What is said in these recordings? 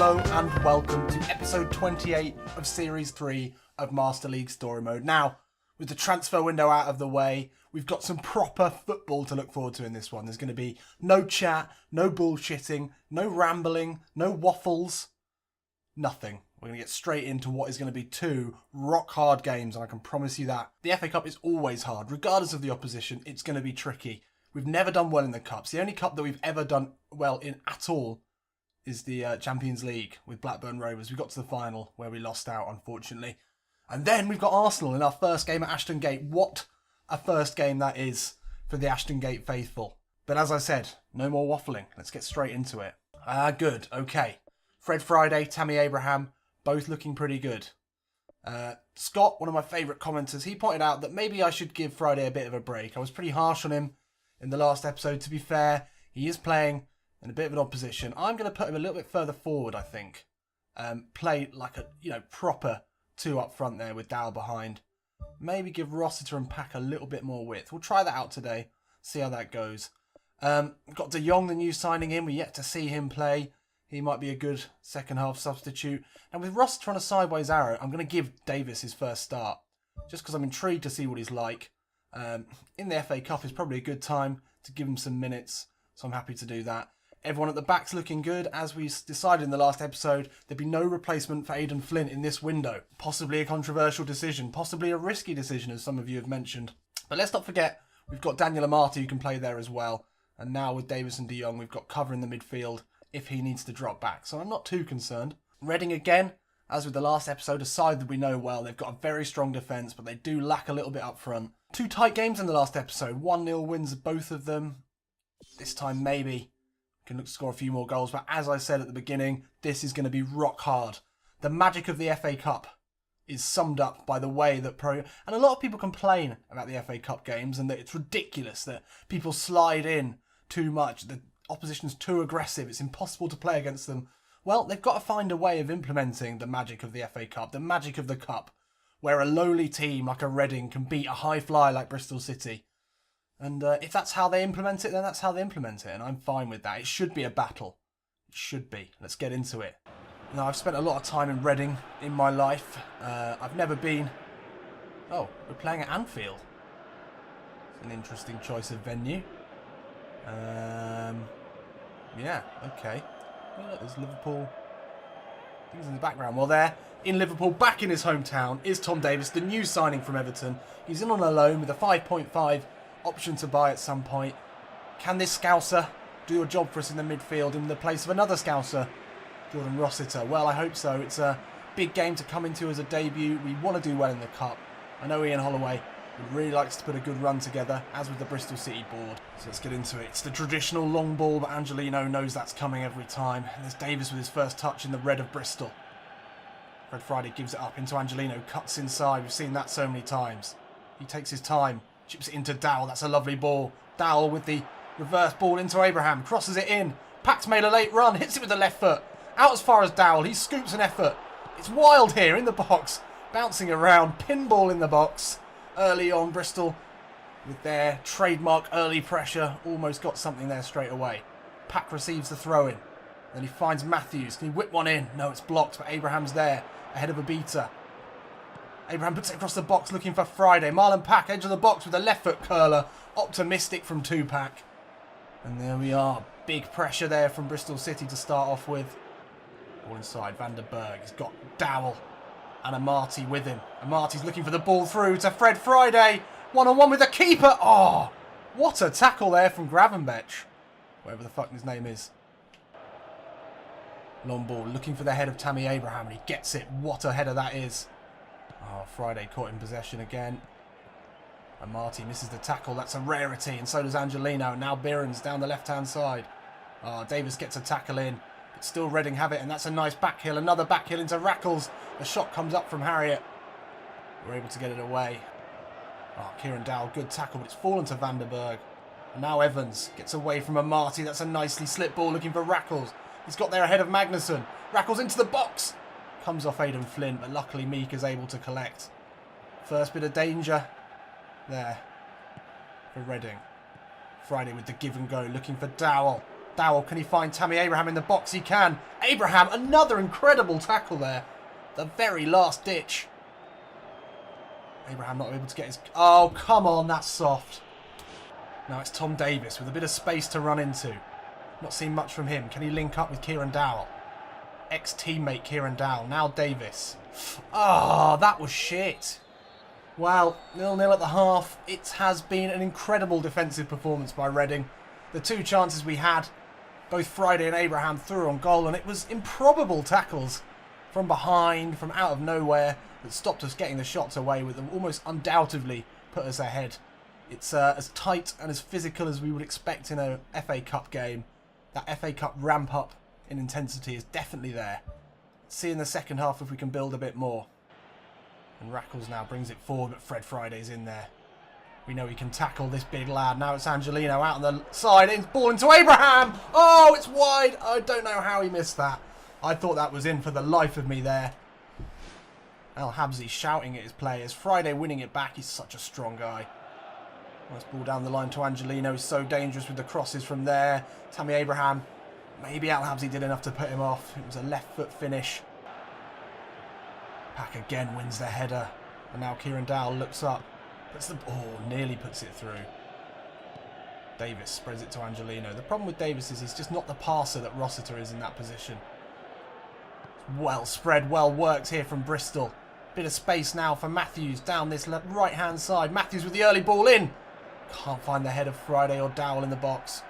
Hello and welcome to episode 28 of Series 3 of Master League Story Mode. Now, with the transfer window out of the way, we've got some proper football to look forward to in this one. There's going to be no chat, no bullshitting, no rambling, no waffles, nothing. We're going to get straight into what is going to be two rock-hard games, and I can promise you that. The FA Cup is always hard. Regardless of the opposition, it's going to be tricky. We've never done well in the Cups. The only Cup that we've ever done well in at all is the Champions League with Blackburn Rovers. We got to the final where we lost out, unfortunately. And then we've got Arsenal in our first game at Ashton Gate. What a first game that is for the Ashton Gate faithful. But as I said, no more waffling. Let's get straight into it. Good. Okay. Fred Friday, Tammy Abraham, both looking pretty good. Scott, one of my favourite commenters, he pointed out that maybe I should give Friday a bit of a break. I was pretty harsh on him in the last episode. To be fair, he is playing in a bit of an opposition. I'm going to put him a little bit further forward, I think. Play like a proper two up front there with Dow behind. Maybe give Rossiter and Pack a little bit more width. We'll try that out today. See how that goes. Got De Jong, the new signing in. We're yet to see him play. He might be a good second half substitute. And with Rossiter on a sideways arrow, I'm going to give Davis his first start. Just because I'm intrigued to see what he's like. In the FA Cup is probably a good time to give him some minutes. So I'm happy to do that. Everyone at the back's looking good. As we decided in the last episode, there'd be no replacement for Aidan Flint in this window. Possibly a controversial decision. Possibly a risky decision, as some of you have mentioned. But let's not forget, we've got Daniel Amati who can play there as well. And now with Davis and De Jong, we've got cover in the midfield if he needs to drop back. So I'm not too concerned. Reading again, as with the last episode, a side that we know well. They've got a very strong defence, but they do lack a little bit up front. Two tight games in the last episode. 1-0 wins both of them. This time maybe can look to score a few more goals. But as I said at the beginning, this is going to be rock hard. The magic of the FA Cup is summed up by the way that And a lot of people complain about the FA Cup games and that it's ridiculous that people slide in too much. The opposition's too aggressive. It's impossible to play against them. Well, they've got to find a way of implementing the magic of the FA Cup, the magic of the Cup, where a lowly team like a Reading can beat a high flyer like Bristol City. And if that's how they implement it, then that's how they implement it. And I'm fine with that. It should be a battle. It should be. Let's get into it. Now, I've spent a lot of time in Reading in my life. I've never been... Oh, we're playing at Anfield. It's an interesting choice of venue. Yeah, okay. Oh, look, there's Liverpool. Things in the background. Well, there, in Liverpool, back in his hometown, is Tom Davis, the new signing from Everton. He's in on a loan with a 5.5 option to buy at some point. Can this Scouser do a job for us in the midfield in the place of another Scouser, Jordan Rossiter? Well, I hope so. It's a big game to come into as a debut. We want to do well in the Cup. I know Ian Holloway would really like to put a good run together, as with the Bristol City board. So let's get into it. It's the traditional long ball, but Angelino knows that's coming every time. And there's Davis with his first touch in the red of Bristol. Fred Friday gives it up into Angelino, cuts inside. We've seen that so many times. He takes his time. Chips it into Dowell. That's a lovely ball. Dowell with the reverse ball into Abraham. Crosses it in. Pack's made a late run. Hits it with the left foot. Out as far as Dowell. He scoops an effort. It's wild here in the box. Bouncing around. Pinball in the box. Early on, Bristol with their trademark early pressure. Almost got something there straight away. Pack receives the throw in. Then he finds Matthews. Can he whip one in? No, it's blocked, but Abraham's there. Ahead of a beater. Abraham puts it across the box looking for Friday. Marlon Pack, edge of the box with a left foot curler. Optimistic from Tupac. And there we are. Big pressure there from Bristol City to start off with. Ball inside. Van der Berg. He's got Dowell and Amati with him. Amati's looking for the ball through to Fred Friday. One-on-one with the keeper. Oh, what a tackle there from Gravenberch. Whatever the fuck his name is. Long ball looking for the head of Tammy Abraham and he gets it. What a header that is. Oh, Friday caught in possession again. And Marty misses the tackle. That's a rarity. And so does Angelino. Now Behrens down the left-hand side. Oh, Davis gets a tackle in. But still Reading have it. And that's a nice back heel. Another back heel into Rackles. The shot comes up from Harriet. We're able to get it away. Oh, Kieran Dowell. Good tackle. But it's fallen to Van der Berg. And now Evans gets away from Amati. That's a nicely slipped ball looking for Rackles. He's got there ahead of Magnusson. Rackles into the box. Comes off Aidan Flint, but luckily Meek is able to collect. First bit of danger there for Reading. Friday with the give and go, looking for Dowell. Dowell, can he find Tammy Abraham in the box? He can. Abraham, another incredible tackle there. The very last ditch. Abraham not able to get his... Oh, come on, that's soft. Now it's Tom Davis with a bit of space to run into. Not seen much from him. Can he link up with Kieran Dowell? Ex-teammate Kieran Dowell. Now Davis. Oh, that was shit. Well, 0-0 at the half. It has been an incredible defensive performance by Reading. The two chances we had, both Friday and Abraham threw on goal, and it was improbable tackles from behind, from out of nowhere, that stopped us getting the shots away with them, almost undoubtedly put us ahead. It's as tight and as physical as we would expect in a FA Cup game. That FA Cup ramp up in intensity is definitely there. Let's see in the second half if we can build a bit more. And Rackles now brings it forward, but Fred Friday's in there. We know he can tackle this big lad. Now it's Angelino out on the side. It's ball into Abraham. Oh, it's wide. I don't know how he missed that. I thought that was in for the life of me there. El Habsi shouting at his players. Friday winning it back. He's such a strong guy. Nice ball down the line to Angelino. He's so dangerous with the crosses from there. Tammy Abraham. Maybe Al Habsi did enough to put him off. It was a left foot finish. Pack again wins the header. And now Kieran Dowell looks up. Nearly puts it through. Davis spreads it to Angelino. The problem with Davis is he's just not the passer that Rossiter is in that position. Well spread, well worked here from Bristol. Bit of space now for Matthews down this right hand side. Matthews with the early ball in. Can't find the head of Friday or Dowell in the box.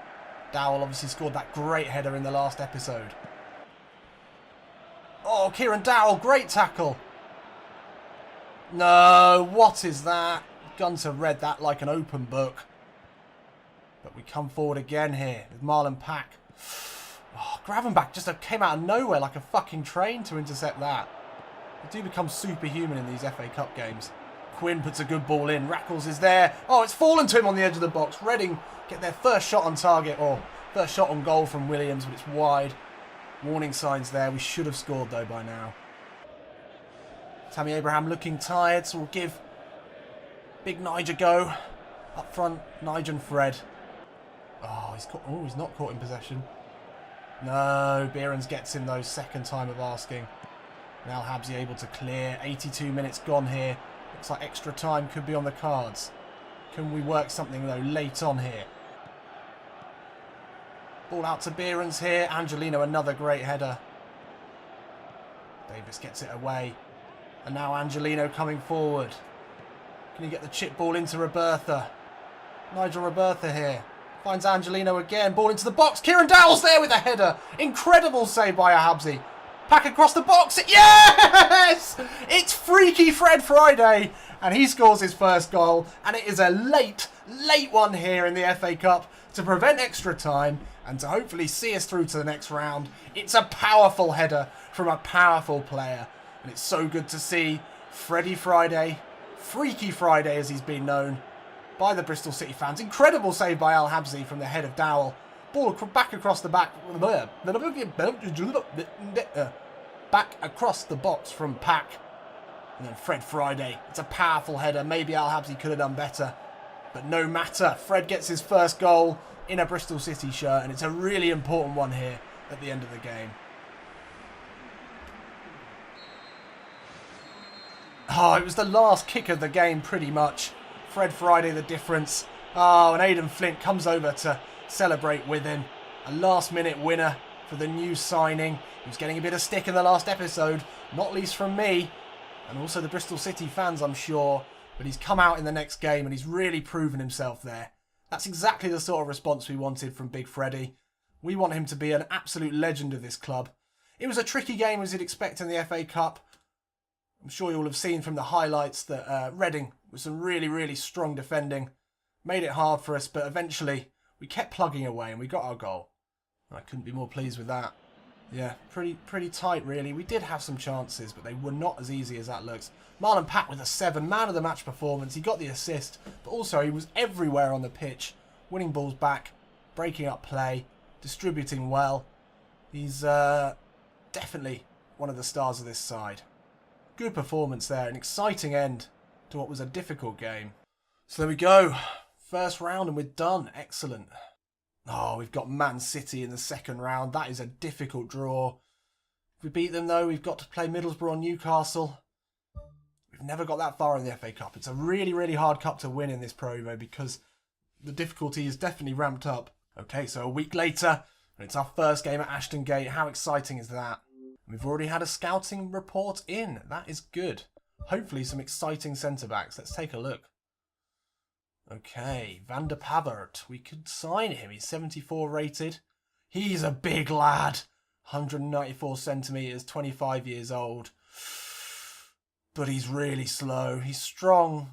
Dowell obviously scored that great header in the last episode. Oh, Kieran Dowell, great tackle. No, what is that? Gunter read that like an open book. But we come forward again here with Marlon Pack. Oh, Gravenbach just came out of nowhere like a fucking train to intercept that. They do become superhuman in these FA Cup games. Quinn puts a good ball in. Rackles is there. Oh, it's fallen to him on the edge of the box. Reading get their first shot on target, or first shot on goal from Williams, but it's wide. Warning signs there. We should have scored though by now. Tammy Abraham looking tired, so we'll give Big Nige a go. Up front, Nige and Fred. Oh, he's not caught in possession. No, Behrens gets him though, second time of asking. Now Habsy able to clear. 82 minutes gone here. Looks like extra time could be on the cards. Can we work something though late on here? Ball out to Behrens here. Angelino, another great header. Davis gets it away. And now Angelino coming forward. Can he get the chip ball into Robertha? Nigel Robertha here. Finds Angelino again. Ball into the box. Kieran Dowell's there with a header. Incredible save by Ahabsi. Pack across the box. Yes! It's freaky Fred Friday. And he scores his first goal. And it is a late one here in the FA Cup to prevent extra time and to hopefully see us through to the next round. It's a powerful header from a powerful player. And it's so good to see Freddie Friday, Freaky Friday as he's been known by the Bristol City fans. Incredible save by Al Habsi from the head of Dowell. Ball back across the back. Back across the box from Pack. And then Fred Friday. It's a powerful header. Maybe Al Habsi could have done better. But no matter. Fred gets his first goal in a Bristol City shirt. And it's a really important one here at the end of the game. Oh, it was the last kick of the game pretty much. Fred Friday the difference. Oh, and Aidan Flint comes over to celebrate with him. A last minute winner for the new signing. He was getting a bit of stick in the last episode, not least from me and also the Bristol City fans, I'm sure. But he's come out in the next game and he's really proven himself there. That's exactly the sort of response we wanted from Big Freddie. We want him to be an absolute legend of this club. It was a tricky game as you'd expect in the FA Cup. I'm sure you'll have seen from the highlights that Reading was some really strong defending. Made it hard for us, but eventually we kept plugging away and we got our goal. I couldn't be more pleased with that. Yeah, pretty tight really. We did have some chances, but they were not as easy as that looks. Marlon Pack with a 7, man of the match performance. He got the assist, but also he was everywhere on the pitch. Winning balls back, breaking up play, distributing well. He's definitely one of the stars of this side. Good performance there, an exciting end to what was a difficult game. So there we go. First round and we're done. Excellent. Oh, we've got Man City in the second round. That is a difficult draw. If we beat them, though, we've got to play Middlesbrough or Newcastle. We've never got that far in the FA Cup. It's a really, really hard cup to win in this Provo because the difficulty is definitely ramped up. Okay, so a week later, and it's our first game at Ashton Gate. How exciting is that? We've already had a scouting report in. That is good. Hopefully some exciting centre-backs. Let's take a look. Okay, Van der Pavert. We could sign him. He's 74 rated. He's a big lad. 194 centimetres, 25 years old. But he's really slow. He's strong.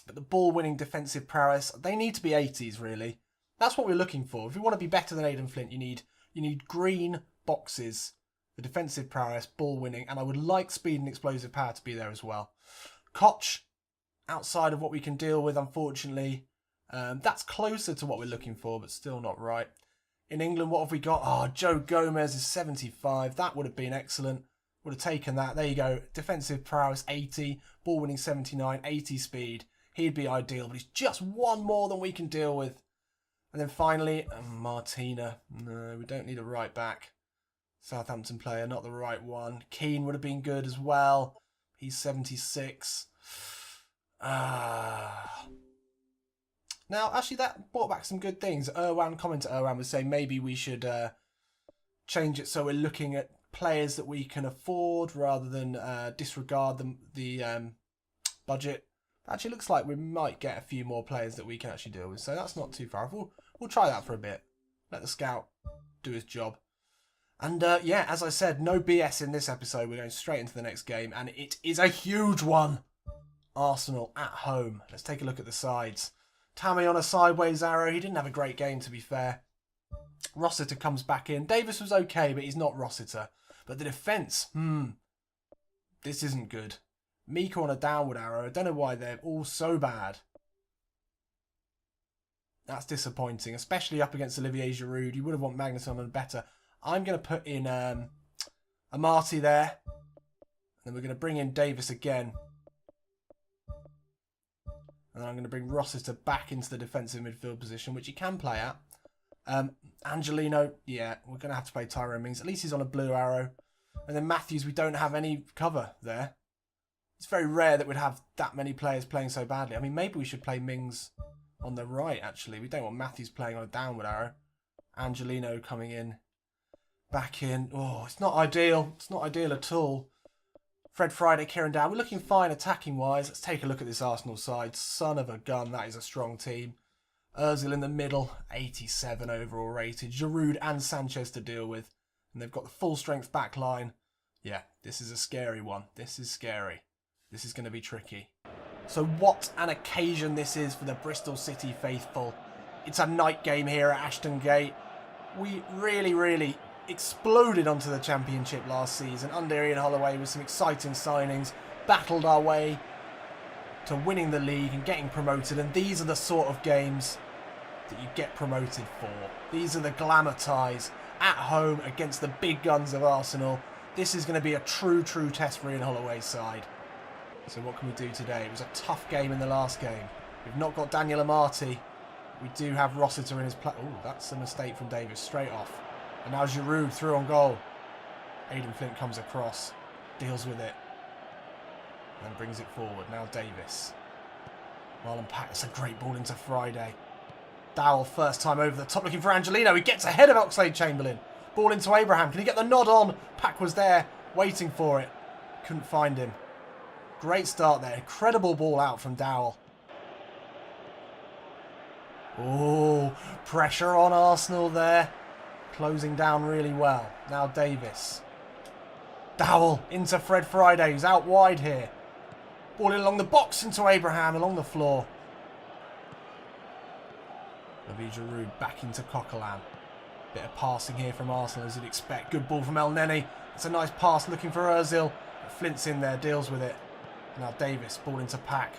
But the ball-winning defensive prowess, they need to be 80s, really. That's what we're looking for. If you want to be better than Aidan Flint, you need green boxes. The defensive prowess, ball-winning, and I would like speed and explosive power to be there as well. Koch, outside of what we can deal with, unfortunately. That's closer to what we're looking for, but still not right. In England, what have we got? Oh, Joe Gomez is 75. That would have been excellent. Would have taken that. There you go. Defensive prowess, 80. Ball winning, 79. 80 speed. He'd be ideal, but he's just one more than we can deal with. And then finally, Martina. No, we don't need a right back. Southampton player, not the right one. Keane would have been good as well. He's 76. Now, actually, that brought back some good things. Commenter Erwan was saying maybe we should change it so we're looking at players that we can afford rather than disregard the budget. Actually, looks like we might get a few more players that we can actually deal with, so that's not too far. We'll try that for a bit. Let the scout do his job. And yeah, as I said, no BS in this episode. We're going straight into the next game, and it is a huge one. Arsenal at home. Let's take a look at the sides. Tammy on a sideways arrow. He didn't have a great game, to be fair. Rossiter comes back in. Davis was okay, but he's not Rossiter. But the defence, this isn't good. Mika on a downward arrow. I don't know why they're all so bad. That's disappointing, especially up against Olivier Giroud. You would have wanted Magnusson and better. I'm going to put in Amati there. And then we're going to bring in Davis again. And then I'm going to bring Rossiter back into the defensive midfield position, which he can play at. Angelino, yeah, we're going to have to play Tyrone Mings. At least he's on a blue arrow. And then Matthews, we don't have any cover there. It's very rare that we'd have that many players playing so badly. I mean, maybe we should play Mings on the right, actually. We don't want Matthews playing on a downward arrow. Angelino coming in. Back in. Oh, it's not ideal. It's not ideal at all. Fred Friday, Kieran Dow. We're looking fine attacking-wise. Let's take a look at this Arsenal side. Son of a gun, that is a strong team. Ozil in the middle, 87 overall rated. Giroud and Sanchez to deal with. And they've got the full-strength back line. Yeah, this is a scary one. This is scary. This is going to be tricky. So what an occasion this is for the Bristol City faithful. It's a night game here at Ashton Gate. We really exploded onto the Championship last season under Ian Holloway with some exciting signings, battled our way to winning the league and getting promoted, and these are the sort of games that you get promoted for. These are the glamour ties at home against the big guns of Arsenal. This is going to be a true test for Ian Holloway's side. So what can we do today? It was a tough game in the last game. We've not got Daniel Amati. We do have Rossiter in his play. Oh, that's a mistake from Davis, straight off. And now Giroud through on goal. Aidan Flint comes across, deals with it, and brings it forward. Now Davis. Marlon Pack, that's a great ball into Friday. Dowell, first time over the top, looking for Angelino. He gets ahead of Oxlade-Chamberlain. Ball into Abraham. Can he get the nod on? Pack was there, waiting for it. Couldn't find him. Great start there. Incredible ball out from Dowell. Oh, pressure on Arsenal there. Closing down really well. Now Davis. Dowell into Fred Friday, who's out wide here. Ball in along the box into Abraham, along the floor. Olivier Giroud back into Coquelin. Bit of passing here from Arsenal as you'd expect. Good ball from El Neni. It's a nice pass looking for Ozil. Flint's in there, deals with it. Now Davis, ball into Pack.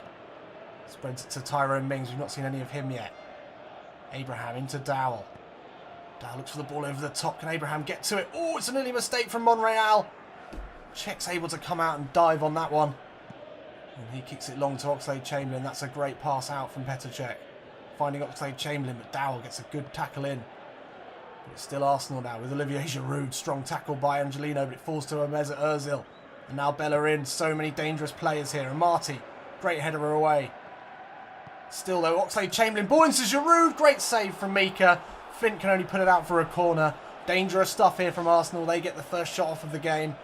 Spreads it to Tyrone Mings. We've not seen any of him yet. Abraham into Dowell. Dowell looks for the ball over the top. Can Abraham get to it? Oh, it's an early mistake from Monreal. Czech's able to come out and dive on that one. And he kicks it long to Oxlade-Chamberlain. That's a great pass out from Petr Cech. Finding Oxlade-Chamberlain, but Dowell gets a good tackle in. It's still Arsenal now with Olivier Giroud. Strong tackle by Angelino, but it falls to Mesut Ozil. And now Bellerin. So many dangerous players here. And Marty, great header away. Still though, Oxlade-Chamberlain. Ball into Giroud. Great save from Mika. Flint can only put it out for a corner. Dangerous stuff here from Arsenal. They get the first shot off of the game.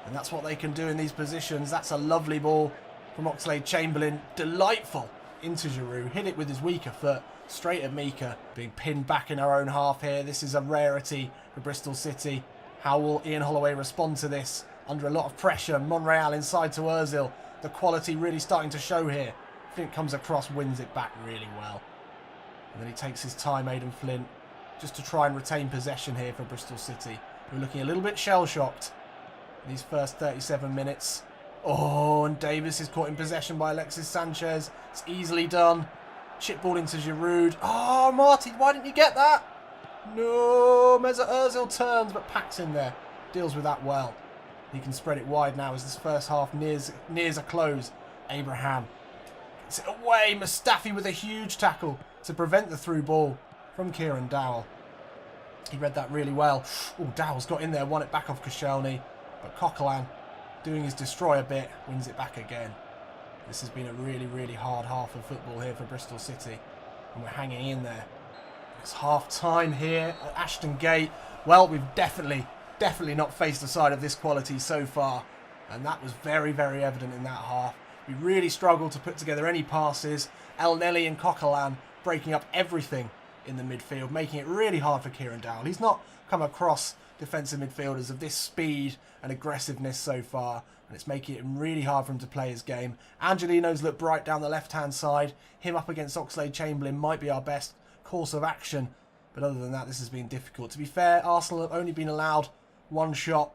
And that's what they can do in these positions. That's a lovely ball from Oxlade-Chamberlain. Delightful into Giroud. Hit it with his weaker foot. Straight at Mika. Being pinned back in our own half here. This is a rarity for Bristol City. How will Ian Holloway respond to this? Under a lot of pressure. Monreal inside to Ozil. The quality really starting to show here. Flint comes across, wins it back really well. And then he takes his time, Aidan Flint, just to try and retain possession here for Bristol City. We're looking a little bit shell-shocked in these first 37 minutes. Oh, and Davis is caught in possession by Alexis Sanchez. It's easily done. Chip ball into Giroud. Oh, Marty, why didn't you get that? No, Mesut Ozil turns, but Pack's in there. Deals with that well. He can spread it wide now as this first half nears a close. Abraham gets it away. Mustafi with a huge tackle to prevent the through ball from Kieran Dowell. He read that really well. Oh, Dowell's got in there, won it back off Koscielny. But Coquelin, doing his destroyer bit, wins it back again. This has been a really, really hard half of football here for Bristol City. And we're hanging in there. It's half time here at Ashton Gate. Well, we've definitely not faced a side of this quality so far. And that was very, very evident in that half. We really struggled to put together any passes. El Nelly and Coquelin breaking up everything in the midfield, making it really hard for Kieran Dowell. He's not come across defensive midfielders of this speed and aggressiveness so far, and it's making it really hard for him to play his game. Angelino's looked bright down the left-hand side. Him up against Oxlade-Chamberlain might be our best course of action, but other than that, this has been difficult. To be fair, Arsenal have only been allowed one shot.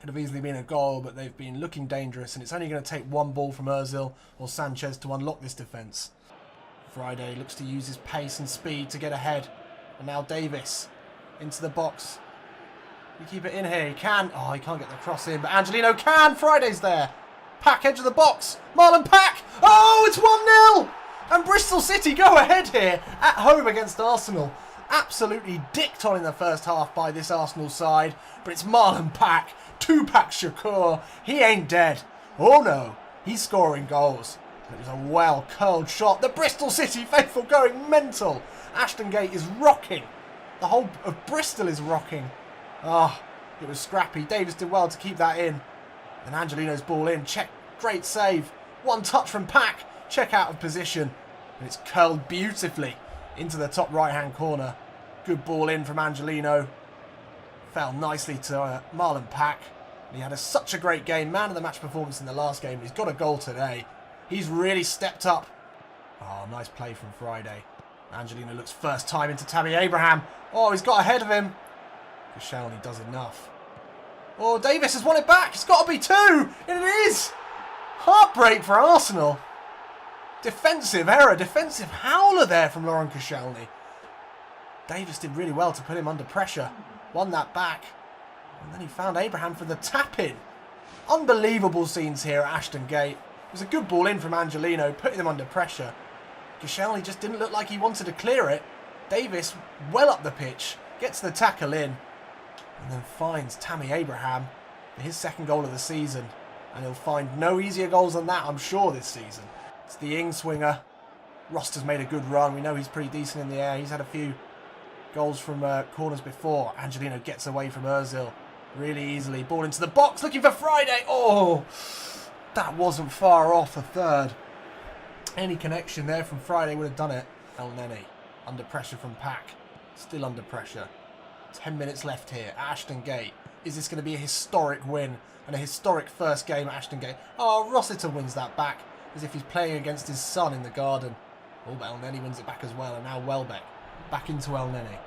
Could have easily been a goal, but they've been looking dangerous, and it's only going to take one ball from Ozil or Sanchez to unlock this defence. Friday looks to use his pace and speed to get ahead. And now Davis into the box. You keep it in here. He can. Oh, he can't get the cross in, but Angelino can. Friday's there. Pack, edge of the box. Marlon Pack. Oh, it's 1-0. And Bristol City go ahead here at home against Arsenal. Absolutely dicked on in the first half by this Arsenal side. But it's Marlon Pack. Tupac Shakur. He ain't dead. Oh, no. He's scoring goals. It was a well-curled shot. The Bristol City faithful going mental. Ashton Gate is rocking. The whole of Bristol is rocking. Ah, it was scrappy. Davis did well to keep that in. And Angelino's ball in. Check. Great save. One touch from Pack. Check out of position. And it's curled beautifully into the top right-hand corner. Good ball in from Angelino. Fell nicely to Marlon Pack. And he had such a great game. Man of the match performance in the last game. He's got a goal today. He's really stepped up. Oh, nice play from Friday. Angelino looks first time into Tammy Abraham. Oh, he's got ahead of him. Koscielny does enough. Oh, Davis has won it back. It's got to be 2. And it is. Heartbreak for Arsenal. Defensive error. Defensive howler there from Laurent Koscielny. Davis did really well to put him under pressure. Won that back. And then he found Abraham for the tap-in. Unbelievable scenes here at Ashton Gate. It was a good ball in from Angelino, putting them under pressure. Koscielny just didn't look like he wanted to clear it. Davis, well up the pitch, gets the tackle in, and then finds Tammy Abraham for his second goal of the season. And he'll find no easier goals than that, I'm sure, this season. It's the Ing swinger. Roster's made a good run. We know he's pretty decent in the air. He's had a few goals from corners before. Angelino gets away from Ozil really easily. Ball into the box, looking for Friday. Oh! That wasn't far off a third. Any connection there from Friday would have done it. El Neni under pressure from Pack. Still under pressure. 10 minutes left here at Ashton Gate. Is this going to be a historic win and a historic first game at Ashton Gate? Oh, Rossiter wins that back as if he's playing against his son in the garden. Oh, but El Neni wins it back as well. And now Welbeck back into El Neni.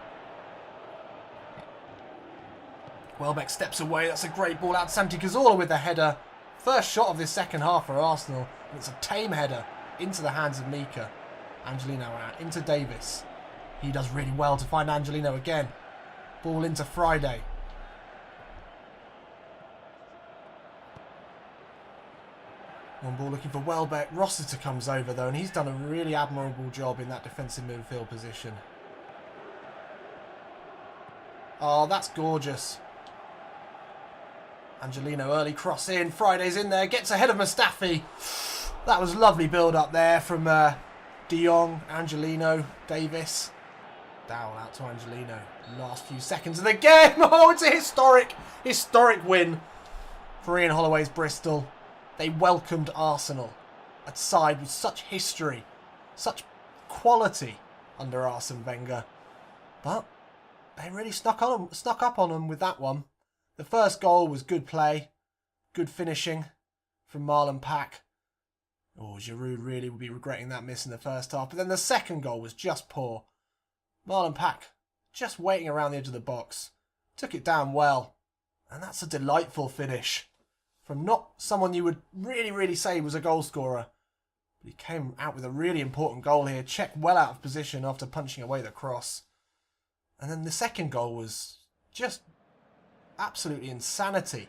Welbeck steps away. That's a great ball out. Santi Cazorla with the header. First shot of this second half for Arsenal. And it's a tame header into the hands of Mika. Angelino out into Davis. He does really well to find Angelino again. Ball into Friday. One ball looking for Welbeck. Rossiter comes over though, and he's done a really admirable job in that defensive midfield position. Oh, that's gorgeous. Angelino early cross in. Friday's in there. Gets ahead of Mustafi. That was lovely build up there from De Jong, Angelino, Davis. Dowell out to Angelino. Last few seconds of the game. Oh, it's a historic win for Ian Holloway's Bristol. They welcomed Arsenal, a side with such history, such quality under Arsene Wenger. But they really snuck up on them with that one. The first goal was good play, good finishing from Marlon Pack. Oh, Giroud really would be regretting that miss in the first half. But then the second goal was just poor. Marlon Pack just waiting around the edge of the box. Took it down well. And that's a delightful finish from not someone you would really say was a goal scorer. But he came out with a really important goal here. Checked well out of position after punching away the cross. And then the second goal was just absolutely insanity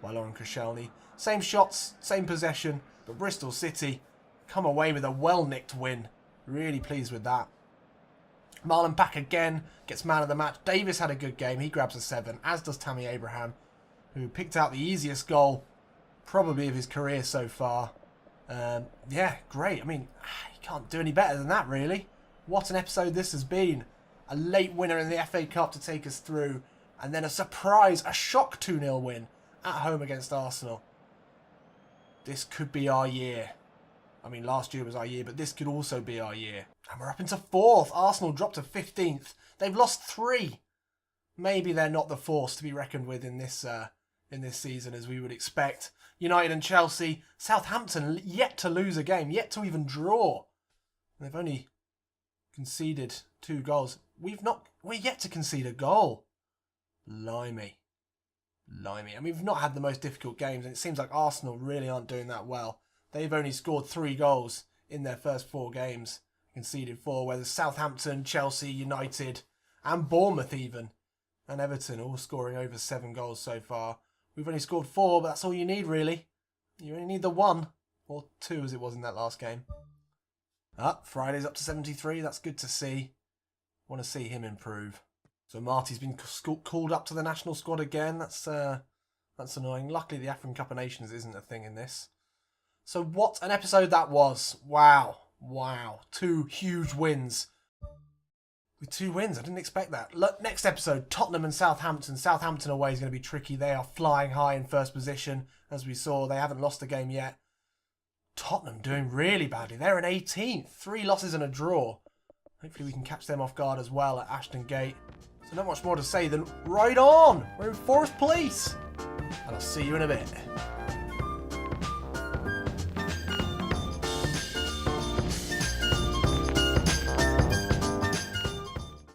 by Lauren Koscielny. Same shots, same possession, but Bristol City come away with a well-nicked win. Really pleased with that. Marlon Pack again gets man of the match. Davis had a good game. He grabs a 7, as does Tammy Abraham, who picked out the easiest goal probably of his career so far. Yeah, great. I mean, you can't do any better than that, really. What an episode this has been. A late winner in the FA Cup to take us through. And then a surprise, a shock 2-0 win at home against Arsenal. This could be our year. I mean, last year was our year, but this could also be our year. And we're up into 4th. Arsenal dropped to 15th. They've lost 3. Maybe they're not the force to be reckoned with in this season, as we would expect. United and Chelsea. Southampton yet to lose a game, yet to even draw. And they've only conceded 2 goals. We're yet to concede a goal. Blimey. I mean, we've not had the most difficult games, and it seems like Arsenal really aren't doing that well. They've only scored 3 goals in their first 4 games, conceded 4, whereas Southampton, Chelsea, United, and Bournemouth even, and Everton all scoring over 7 goals so far. We've only scored 4, but that's all you need, really. You only need the 1, or 2 as it was in that last game. Friday's up to 73, that's good to see. Want to see him improve. So Marty's been called up to the national squad again. That's annoying. Luckily, the African Cup of Nations isn't a thing in this. So what an episode that was. Wow. 2 huge wins. With 2 wins, I didn't expect that. Look, next episode, Tottenham and Southampton. Southampton away is going to be tricky. They are flying high in first position. As we saw, they haven't lost a game yet. Tottenham doing really badly. They're in 18th. 3 losses and a draw. Hopefully we can catch them off guard as well at Ashton Gate. So not much more to say than right on. We're in 4th place. And I'll see you in a bit.